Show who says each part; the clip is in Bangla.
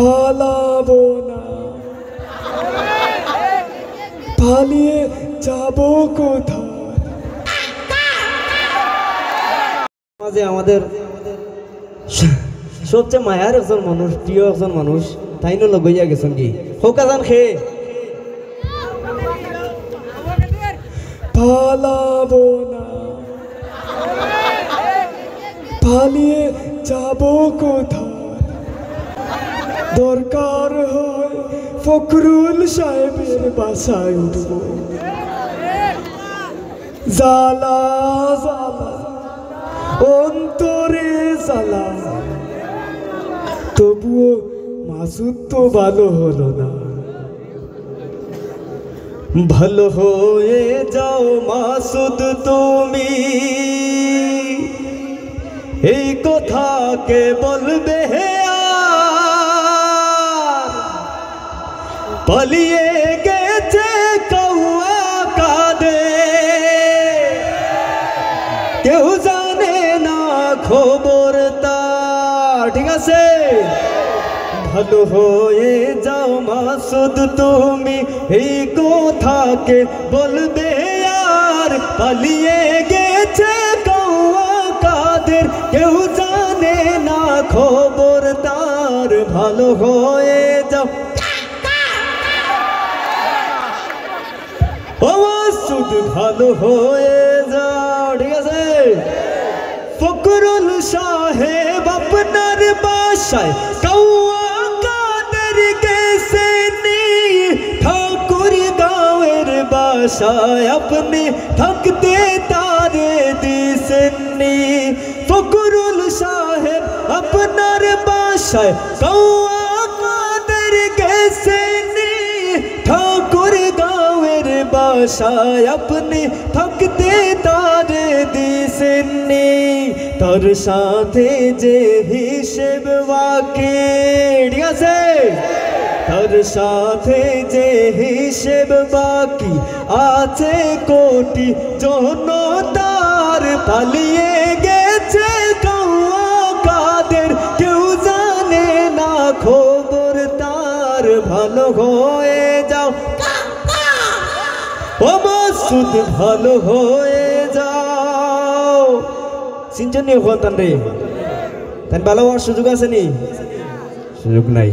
Speaker 1: পালাবো না, পালিয়ে যাবো কোথায়? মাঝে আমাদের সবচেয়ে মায়ার একজন মানুষ, প্রিয় একজন মানুষ, তাই না লইয়া গেছেন কি হোকা জান খে পালাবো না, পালিয়ে যাবো কোথায়? দরকার হয় ফখরুল সাহেবের বাসায় উঠবো। জ্বালা জ্বালা অন্তরে জ্বালা, তবুও মাসুদ তো ভালো হলো না। ভালো হয়ে যাও মাসুদ তুমি, এই কথা কে বলবে হে আর? পালিয়ে গেছে কৌয়া কাঁদে, কেউ জানে না খবর তার। ঠিক আছে, ভালো হয়ে যাও মাসুদ তুমি, এই কথাকে বলবে আর? পালিয়ে গেছে কৌয়া কাদের, কেউ জানে না খবর তার। ভালো হয়ে যাও ও মাসুদ, ভালো হয়ে যাও। ঠিক আছে, ফখরুল সাহেব আপনার বাসায় কৌয়া কাদের গেছেনি, ঠাকুর গাঁয়ের বাসায় আপনি থাকতে তারে দিছেননি। ফখরুল সাহেব আপনার বাসায় কৌয়া কাদের গেছেনি, ঠাকুর গাঁয়ের বাসায় আপনি থাকতে তারে দিছেননি। তার সাথে যে হিসেব বাকি, ঠিক আছে, তার সাথে যে হিসেব বাকি আছে কোটি জনতার। পালিয়ে গেছে কৌয়া কাদের, কেউ জানে না খবর তার। ভালো হয়ে যাও ও মাসুদ, ভালো হয়ে যাও। সিনচনি হন তান রে, তান ভালো হওয়ার সুযোগ আছে নি? সুযোগ নাই।